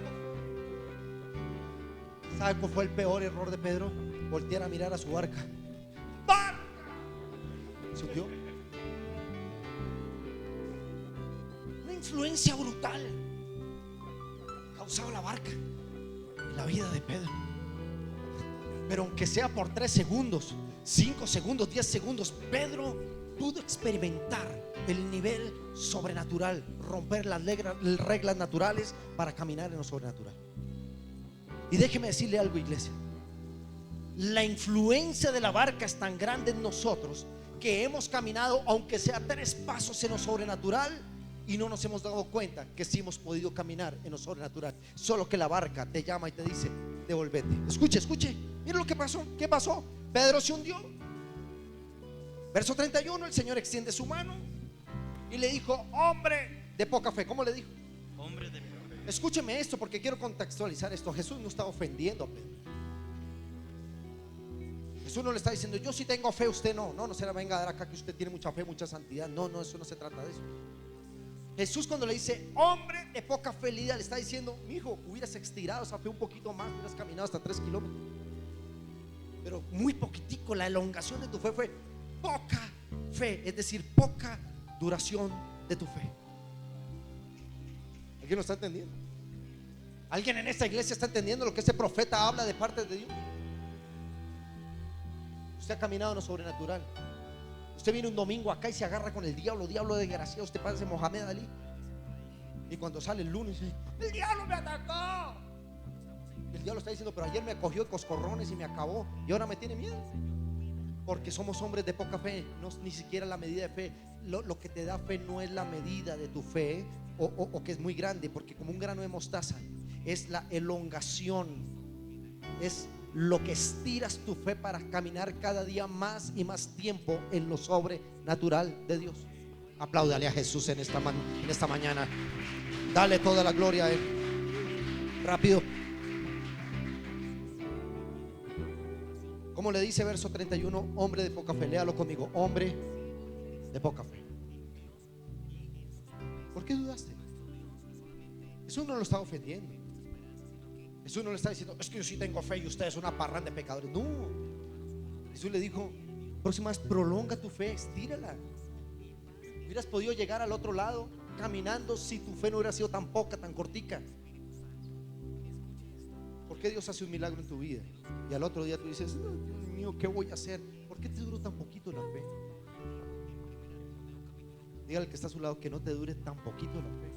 ¿Sabe cuál fue el peor error de Pedro? Voltear a mirar a su barca. ¡Barca! ¿Se hundió? Una influencia brutal causaba la barca en la vida de Pedro. Pero aunque sea por 3 segundos, 5 segundos, 10 segundos, Pedro pudo experimentar el nivel sobrenatural, romper las reglas naturales para caminar en lo sobrenatural. Y déjeme decirle algo, iglesia: la influencia de la barca es tan grande en nosotros que hemos caminado, aunque sea 3 pasos en lo sobrenatural, y no nos hemos dado cuenta que sí hemos podido caminar en lo sobrenatural. Solo que la barca te llama y te dice: devolvete. Escuche, escuche, mira lo que pasó. ¿Qué pasó? Pedro se hundió. Verso 31, el Señor extiende su mano y le dijo: hombre de poca fe. ¿Cómo le dijo? Hombre de poca fe. Escúcheme esto, porque quiero contextualizar esto. Jesús no estaba ofendiendo a Pedro. Jesús no le está diciendo: yo sí tengo fe, usted no. No, no se la venga a dar acá que usted tiene mucha fe, mucha santidad. No, no, eso no se trata de eso. Jesús, cuando le dice hombre de poca fe, le está diciendo: mi hijo, hubieras estirado esa fe un poquito más, hubieras caminado hasta 3 kilómetros. Pero muy poquitico, la elongación de tu fe fue poca fe, es decir, poca duración de tu fe. ¿Alguien lo está entendiendo? ¿Alguien en esta iglesia está entendiendo lo que ese profeta habla de parte de Dios? Usted ha caminado en lo sobrenatural. Usted viene un domingo acá y se agarra con el diablo desgraciado. Usted parece Mohamed Ali. Y cuando sale el lunes dice: el diablo me atacó. El diablo está diciendo: pero ayer me cogió de coscorrones y me acabó, y ahora me tiene miedo. Porque somos hombres de poca fe, no, ni siquiera la medida de fe. Lo que te da fe no es la medida de tu fe, o que es muy grande, porque como un grano de mostaza, es la elongación, es lo que estiras tu fe para caminar cada día más y más tiempo en lo sobrenatural de Dios. Apláudale a Jesús en esta mañana. Dale toda la gloria a Él. Rápido. ¿Cómo le dice verso 31? Hombre de poca fe. Léalo conmigo: hombre de poca fe. ¿Por qué dudaste? Jesús no lo está ofendiendo. Jesús no le está diciendo: es que yo sí tengo fe y usted es una parranda de pecadores. No. Jesús le dijo: próxima vez prolonga tu fe, estírala. Hubieras podido llegar al otro lado caminando si tu fe no hubiera sido tan poca, tan cortica. ¿Por qué Dios hace un milagro en tu vida y al otro día tú dices: Dios mío, ¿qué voy a hacer? ¿Por qué te duró tan poquito la fe? Dígale al que está a su lado que no te dure tan poquito la fe.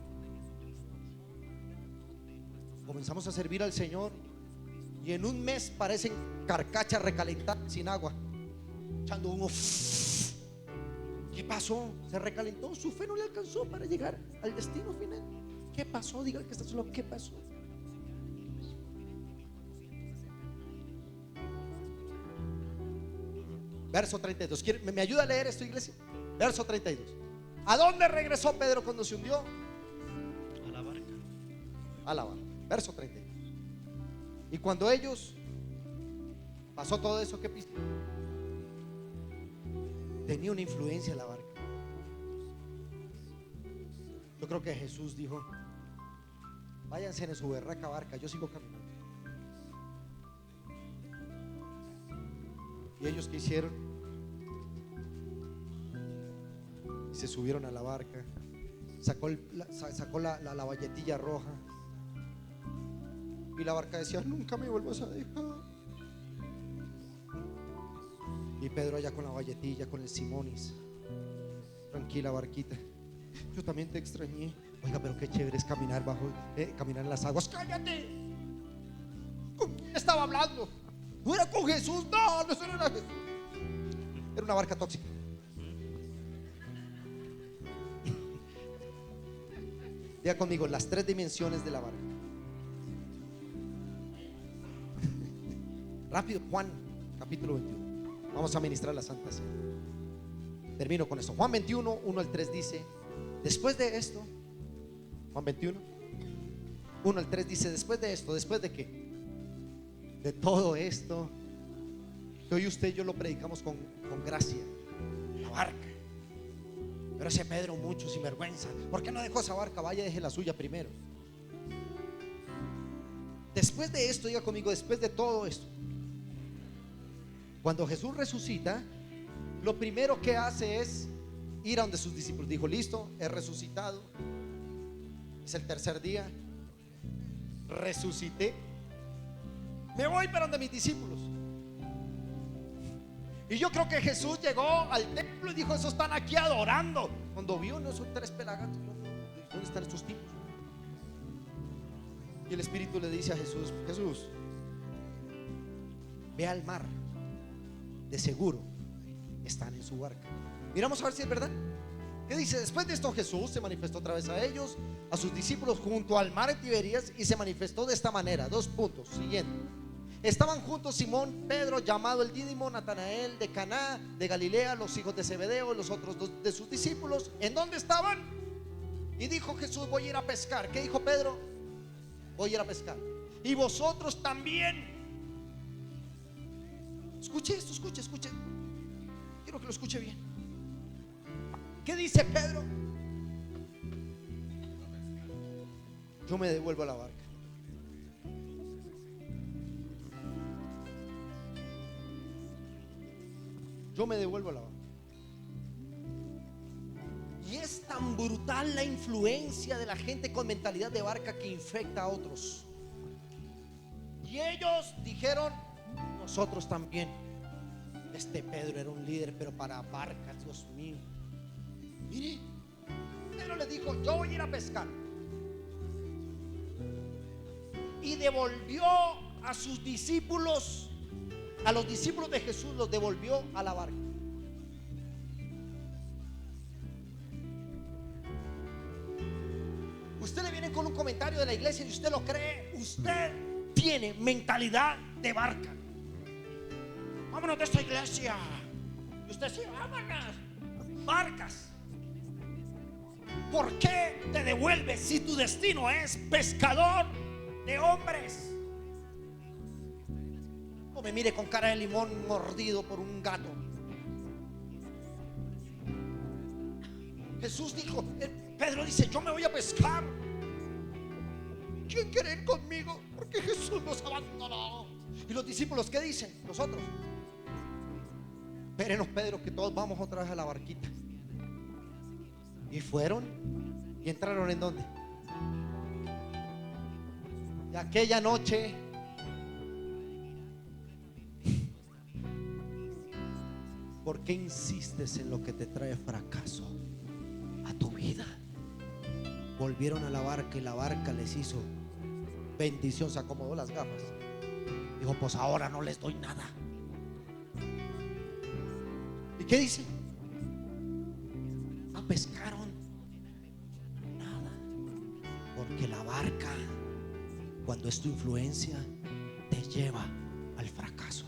Comenzamos a servir al Señor y en un mes parecen carcachas recalentadas sin agua, echando humo. ¿Qué pasó? Se recalentó, su fe no le alcanzó para llegar al destino final. ¿Qué pasó? Dígale que está a su lado: ¿qué pasó? Verso 32. ¿Me ayuda a leer esto, iglesia? Verso 32. ¿A dónde regresó Pedro cuando se hundió? A la barca. A la barca. Verso 32. Y cuando ellos pasó todo eso, ¿qué pisó? Tenía una influencia en la barca. Yo creo que Jesús dijo: váyanse en su berraca barca, yo sigo caminando. ¿Y ellos qué hicieron? Se subieron a la barca, sacó la valletilla roja, y la barca decía: nunca me vuelvas a dejar. Y Pedro allá con la valletilla, con el Simonis: tranquila barquita, yo también te extrañé. Oiga, pero qué chévere es caminar caminar en las aguas. ¡Cállate! ¿Con quién estaba hablando? ¿No era con Jesús? No, no era Jesús. Era una barca tóxica. Diga conmigo: las 3 dimensiones de la barca. Rápido, Juan capítulo 21. Vamos a ministrar la Santa Cena. Termino con esto. Juan 21, 1 al 3 dice: después de esto, Juan 21, 1 al 3 dice: después de esto, ¿después de qué? De todo esto que hoy usted y yo lo predicamos con gracia, la barca. Pero ese Pedro mucho sinvergüenza, ¿por qué no dejó esa barca? Vaya, deje la suya primero. Después de esto, diga conmigo: después de todo esto. Cuando Jesús resucita, lo primero que hace es ir a donde sus discípulos. Dijo: listo, he resucitado, es el tercer día, resucité, me voy para donde mis discípulos. Y yo creo que Jesús llegó al templo y dijo: esos están aquí adorando. Cuando vio, no, son 3 pelagatos, ¿dónde están estos tipos? Y el Espíritu le dice a Jesús: Jesús, ve al mar, de seguro están en su barca. Miramos a ver si es verdad. ¿Qué dice? Después de esto Jesús se manifestó otra vez a ellos, a sus discípulos, junto al mar de Tiberías, y se manifestó de esta manera. 2 puntos. Siguiente. Estaban juntos Simón, Pedro, llamado el Dídimo, Natanael de Caná de Galilea, los hijos de Zebedeo, los otros 2 de sus discípulos. ¿En dónde estaban? Y dijo Jesús: voy a ir a pescar. ¿Qué dijo Pedro? Voy a ir a pescar. Y vosotros también. Escuche esto, escuche. Quiero que lo escuche bien. ¿Qué dice Pedro? Yo me devuelvo a la barca. Yo me devuelvo a la barca. Y es tan brutal la influencia de la gente con mentalidad de barca que infecta a otros. Y ellos dijeron: nosotros también. Este Pedro era un líder, pero para barcas, Dios mío. Mire, Pedro le dijo: yo voy a ir a pescar. Y devolvió a sus discípulos, a los discípulos de Jesús, los devolvió a la barca. Usted le viene con un comentario de la iglesia y usted lo cree. Usted tiene mentalidad de barca. Vámonos de esta iglesia. Y usted dice: vámonos. Barcas. ¿Por qué te devuelves si tu destino es pescador de hombres? No me mire con cara de limón mordido por un gato. Jesús dijo, Pedro dice: yo me voy a pescar. ¿Quién quiere ir conmigo? Porque Jesús nos abandonó. Y los discípulos, ¿qué dicen? Nosotros: espérenos, Pedro, que todos vamos otra vez a la barquita. Y fueron y entraron ¿en dónde? Y aquella noche ¿por qué insistes en lo que te trae fracaso a tu vida? Volvieron a la barca y la barca les hizo bendición. Se acomodó las gafas. Dijo: pues ahora no les doy nada. ¿Y qué dice? No pescaron nada. Porque la barca, cuando es tu influencia, te lleva al fracaso.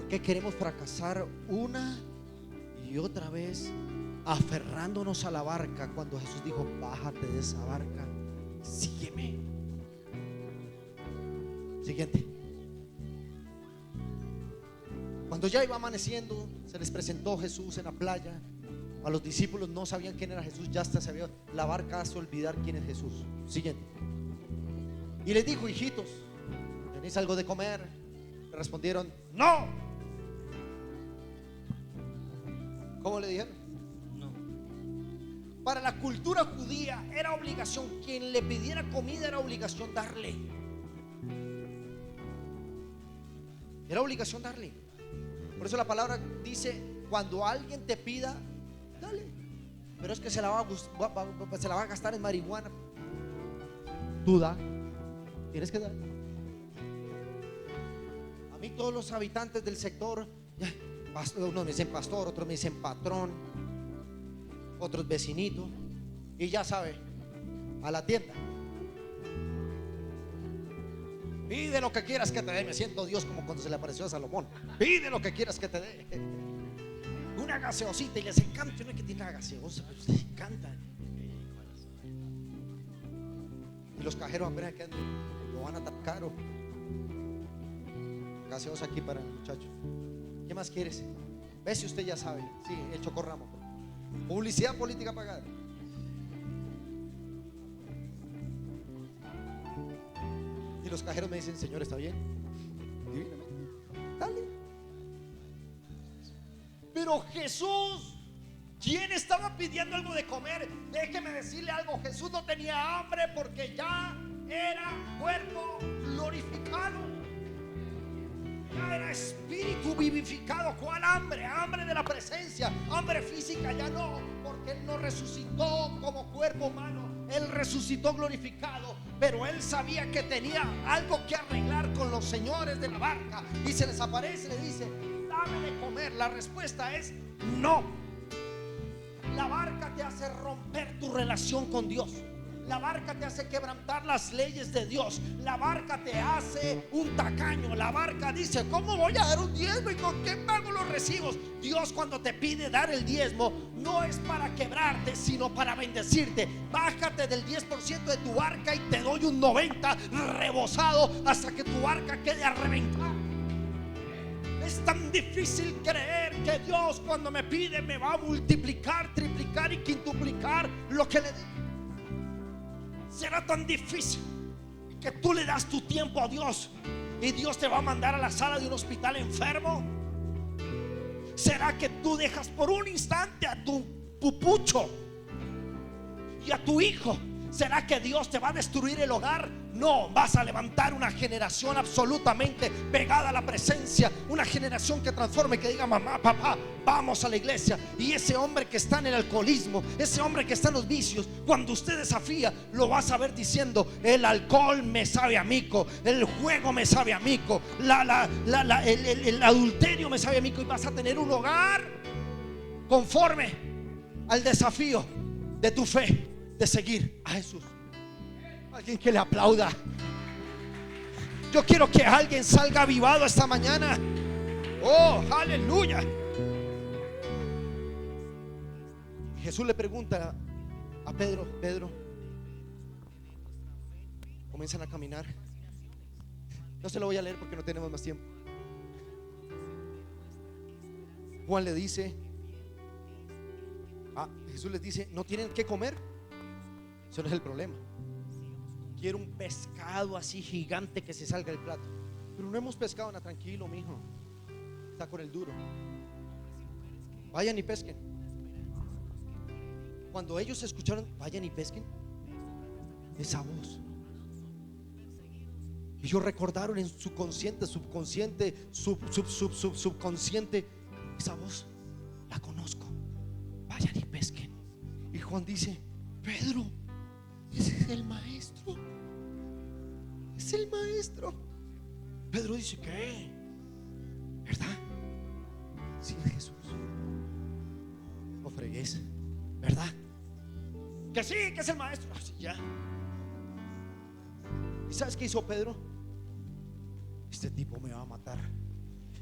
qué queremos fracasar una y otra vez aferrándonos a la barca cuando Jesús dijo: bájate de esa barca, sígueme? Siguiente. Cuando ya iba amaneciendo, se les presentó Jesús en la playa. A los discípulos no sabían quién era Jesús, ya hasta sabía. La barca hace olvidar quién es Jesús. Siguiente. Y les dijo: hijitos, ¿tenéis algo de comer? Le respondieron: no. ¿Cómo le dijeron? No. Para la cultura judía era obligación, quien le pidiera comida era obligación darle. Era obligación darle. Por eso la palabra dice: cuando alguien te pida, dale. Pero es que se la va a gastar en marihuana. Tú da, tienes que dar. A mí todos los habitantes del sector, unos me dicen pastor, otros me dicen patrón, otros vecinitos. Y ya sabe, a la tienda. Pide lo que quieras que te dé. Me siento Dios como cuando se le apareció a Salomón. Pide lo que quieras que te dé. Una gaseosita, y les encanta. No es que tiene la gaseosa, pero les encanta. Y los cajeros apenas que lo van a tan caro. Gaseosa aquí para el muchacho. ¿Qué más quieres? Ve si usted ya sabe. Sí, el chocorramo. Publicidad política pagada. Y los cajeros me dicen: señor, ¿está bien? Divinamente. Dale. Pero Jesús, ¿quién estaba pidiendo algo de comer? Déjeme decirle algo: Jesús no tenía hambre porque ya era cuerpo glorificado, ya era espíritu vivificado. ¿Cuál hambre? Hambre de la presencia. Hambre física ya no, porque Él no resucitó como cuerpo humano. Él resucitó glorificado, pero Él sabía que tenía algo que arreglar con los señores de la barca. Y se les aparece y le dice: dame de comer. La respuesta es no. La barca te hace romper tu relación con Dios. La barca te hace quebrantar las leyes de Dios. La barca te hace un tacaño. La barca dice: ¿cómo voy a dar un diezmo y con qué pago los recibos? Dios, cuando te pide dar el diezmo, no es para quebrarte, sino para bendecirte. Bájate del 10% de tu barca y te doy un 90% rebosado hasta que tu barca quede a reventar. Es tan difícil creer que Dios, cuando me pide, me va a multiplicar, triplicar y quintuplicar lo que le dé. Será tan difícil que tú le das tu tiempo a Dios y Dios te va a mandar a la sala de un hospital enfermo. ¿Será que tú dejas por un instante a tu pupucho y a tu hijo? ¿Será que Dios te va a destruir el hogar? No, vas a levantar una generación absolutamente pegada a la presencia. Una generación que transforme, que diga: mamá, papá, vamos a la iglesia. Y ese hombre que está en el alcoholismo, ese hombre que está en los vicios, cuando usted desafía, lo vas a ver diciendo: el alcohol me sabe a mico, el juego me sabe a mico, el adulterio me sabe a mico. Y vas a tener un hogar conforme al desafío de tu fe, de seguir a Jesús. Alguien que le aplauda. Yo quiero que alguien salga avivado esta mañana. Oh, aleluya. Jesús le pregunta a Pedro. Pedro, comienzan a caminar. No se lo voy a leer porque no tenemos más tiempo. Juan le dice, Jesús les dice: ¿no tienen que comer? Eso no es el problema. Quiero un pescado así gigante que se salga del plato. Pero no hemos pescado. Nada, tranquilo, mijo, está con el duro. Vayan y pesquen. Cuando ellos escucharon: vayan y pesquen, esa voz, ellos recordaron en su consciente, subconsciente, subconsciente: esa voz la conozco, vayan y pesquen. Y Juan dice: Pedro, ese es el maestro. Es el maestro. Pedro dice: ¿qué? ¿Verdad? Sí, Jesús. No fregues, ¿verdad? Que sí, que es el maestro. Así ya. ¿Y sabes qué hizo Pedro? Este tipo me va a matar.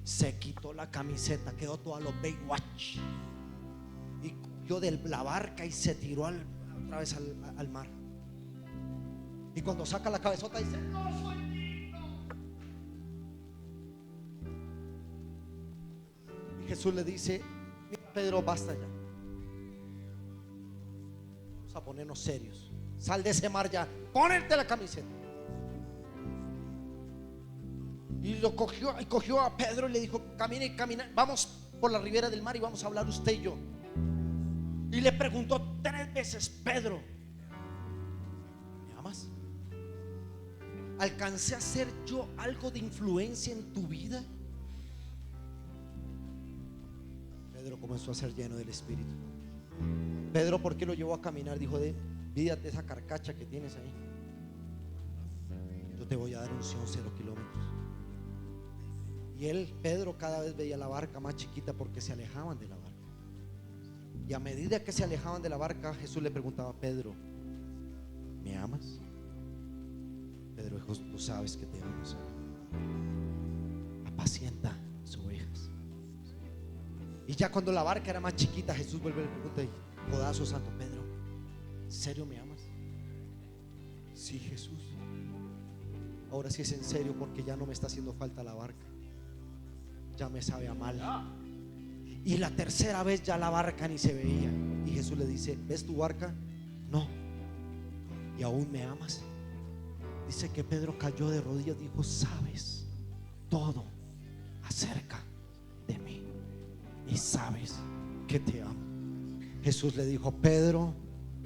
Se quitó la camiseta, quedó todo a los Baywatch y cogió de la barca y se tiró otra vez al mar. Y cuando saca la cabezota dice: no soy digno. Y Jesús le dice: mira, Pedro, basta ya. Vamos a ponernos serios. Sal de ese mar ya, ponerte la camiseta. Y cogió a Pedro y le dijo: camine, camina, vamos por la ribera del mar y vamos a hablar usted y yo. Y le preguntó 3 veces: Pedro, ¿me amas? ¿Alcancé a hacer yo algo de influencia en tu vida? Pedro comenzó a ser lleno del Espíritu. Pedro, ¿por qué lo llevó a caminar? Dijo: vídate esa carcacha que tienes ahí. Yo te voy a dar unción 0 kilómetros. Y él, Pedro, cada vez veía la barca más chiquita porque se alejaban de la barca. Y a medida que se alejaban de la barca, Jesús le preguntaba: Pedro, ¿me amas? Pedro dijo: tú sabes que te amo, Señor. Apacienta sus ovejas. Y ya cuando la barca era más chiquita, Jesús vuelve y le pregunta: codazo santo, Pedro, ¿en serio me amas? Sí, Jesús. Ahora sí es en serio, porque ya no me está haciendo falta la barca. Ya me sabe a mal. Y la tercera vez ya la barca ni se veía. Y Jesús le dice: ¿ves tu barca? No. ¿Y aún me amas? Dice que Pedro cayó de rodillas y dijo: sabes todo acerca de mí y sabes que te amo. Jesús le dijo: Pedro,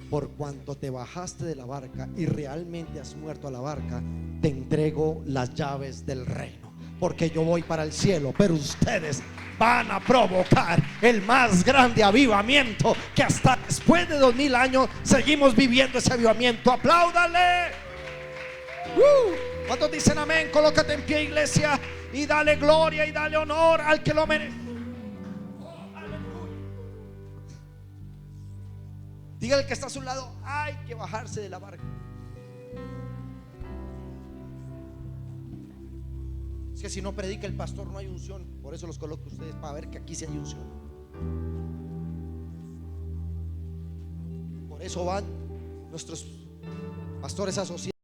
por cuanto te bajaste de la barca y realmente has muerto a la barca, te entrego las llaves del reino, porque yo voy para el cielo, pero ustedes van a provocar el más grande avivamiento, que hasta después de 2000 años seguimos viviendo ese avivamiento. Apláudale. ¿Cuántos dicen amén? Colócate en pie, iglesia, y dale gloria y dale honor al que lo merece. Diga el que está a su lado: hay que bajarse de la barca. Es que si no predica el pastor no hay unción. Por eso los coloco a ustedes, para ver que aquí sí hay unción. Por eso van nuestros pastores asociados.